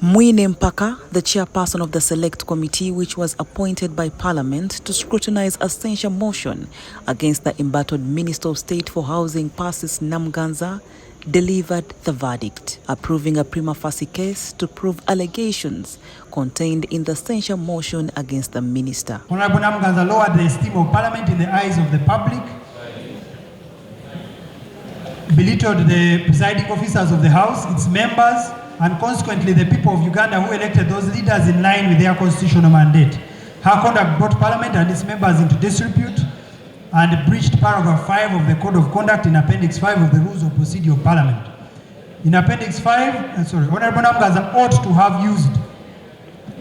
Mwine Mpaka, the chairperson of the Select Committee which was appointed by Parliament to scrutinize a censure motion against the embattled Minister of State for Housing Persis Namuganza, delivered the verdict, approving a prima facie case to prove allegations contained in the censure motion against the minister. Honorable Namuganza lowered the esteem of Parliament in the eyes of the public, belittled the presiding officers of the House, its members, and consequently the people of Uganda who elected those leaders in line with their constitutional mandate. Her conduct brought Parliament and its members into disrepute and breached paragraph 5 of the Code of Conduct in Appendix 5 of the Rules of Procedure of Parliament. In Appendix 5, Honorable Namuganza ought to have used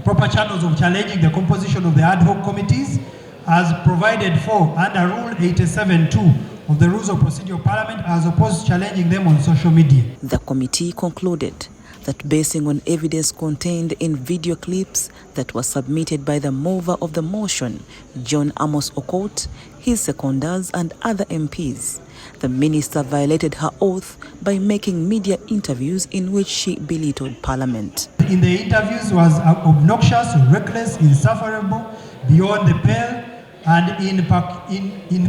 proper channels of challenging the composition of the ad hoc committees as provided for under Rule 87(2) of the Rules of Procedure of Parliament, as opposed to challenging them on social media. The committee concluded that basing on evidence contained in video clips that was submitted by the mover of the motion, John Amos Okot, his seconders and other MPs, the minister violated her oath by making media interviews in which she belittled Parliament. In the interviews was obnoxious, reckless, insufferable, beyond the pale, and in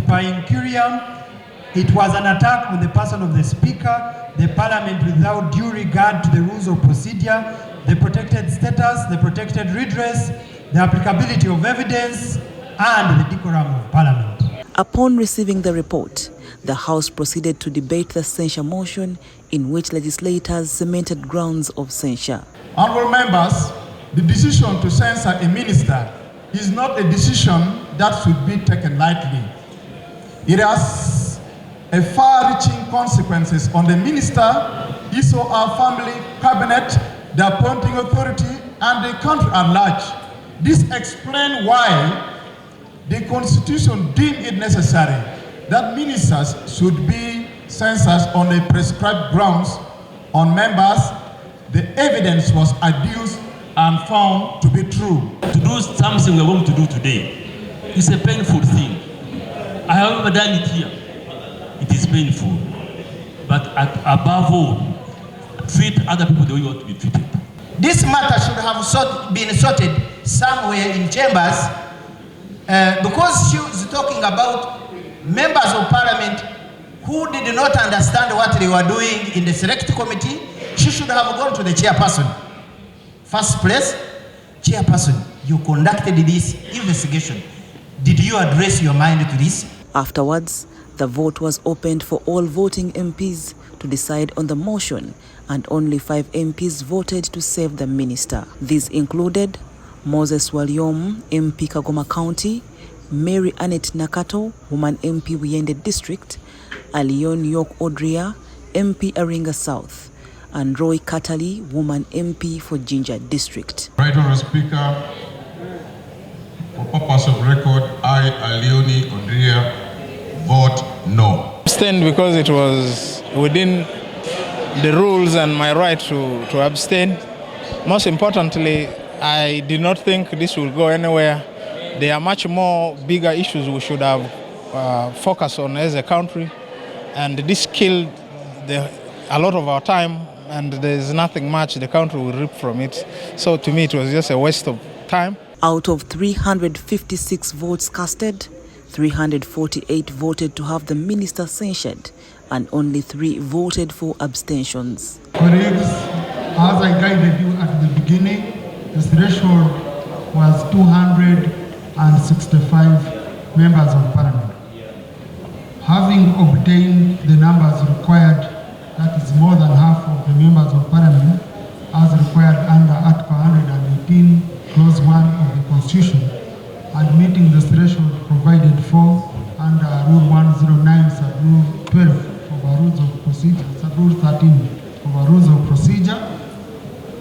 paincuriam, it was an attack on the person of the Speaker, the Parliament without due regard to the rules of procedure, the protected status, the protected redress, the applicability of evidence, and the decorum of Parliament. Upon receiving the report, the House proceeded to debate the censure motion in which legislators cemented grounds of censure. Honourable members, the decision to censure a minister is not a decision that should be taken lightly. It has a far-reaching consequences on the minister, his or her family, cabinet, the appointing authority, and the country at large. This explains why the Constitution deemed it necessary that ministers should be censured on the prescribed grounds. On members, the evidence was adduced and found to be true. To do something we're going to do today is a painful thing. I have never done it here. It is painful. But above all, treat other people the way you want to be treated. This matter should have been sorted somewhere in chambers because she was talking about members of Parliament who did not understand what they were doing in the Select Committee. She should have gone to the chairperson. First place, chairperson, you conducted this investigation. Did you address your mind to this? Afterwards, the vote was opened for all voting MPs to decide on the motion, and only 5 MPs voted to save the minister. These included Moses Walyom, MP Kagoma County, Mary Annette Nakato, woman MP Wiyende District, Alion York Odria, MP Aringa South, and Roy Katali, woman MP for Jinja District. Right, Honourable Speaker, for purpose of record, I, Alioni Odria, vote no. Abstain because it was within the rules and my right to abstain. Most importantly, I did not think this will go anywhere. There are much more bigger issues we should have focused on as a country, and this killed a lot of our time, and there's nothing much the country will reap from it. So to me, it was just a waste of time. Out of 356 votes casted, 348 voted to have the minister censured, and only 3 voted for abstentions. Colleagues, as I guided you at the beginning, the threshold was 265 members of Parliament. Having obtained the numbers required, that is more than half of the members of Parliament, as required under Article 118, Clause 1 of the Constitution, and meeting the threshold provided for under Rule 109, Sub-Rule 12 of our Rules of Procedure, Sub-Rule 13 of our Rules of Procedure,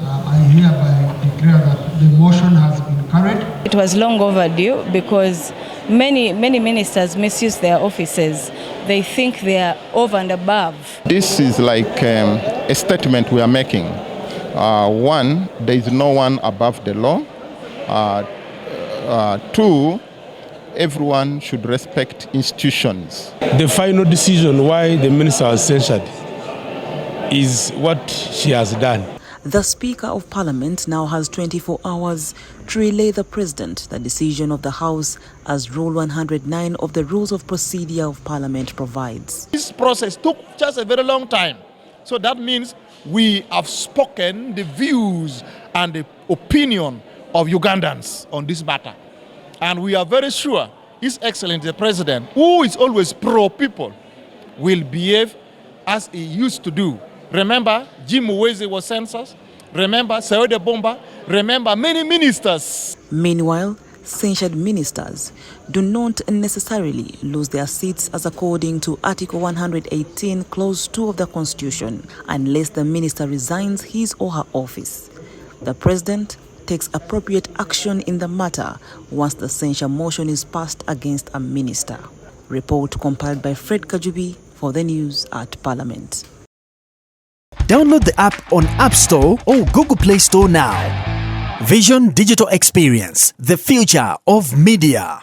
I hereby declare that the motion has been carried. It was long overdue because many ministers misuse their offices. They think they are over and above. This is like a statement we are making. One, there is no one above the law. 2, everyone should respect institutions. The final decision why the minister was censured is what she has done. The Speaker of Parliament now has 24 hours to relay the President the decision of the House, as Rule 109 of the Rules of Procedure of Parliament provides. This process took just a very long time. So that means we have spoken the views and the opinion of Ugandans on this matter. And we are very sure His Excellency the President, who is always pro-people, will behave as he used to do. Remember, Jim Muwezi was census. Remember, Sayode Bomba. Remember, many ministers. Meanwhile, censured ministers do not necessarily lose their seats, as according to Article 118, Clause 2 of the Constitution, unless the minister resigns his or her office. The President takes appropriate action in the matter once the censure motion is passed against a minister. Report compiled by Fred Kajubi for the news at Parliament. Download the app on App Store or Google Play Store now. Vision Digital Experience, the future of media.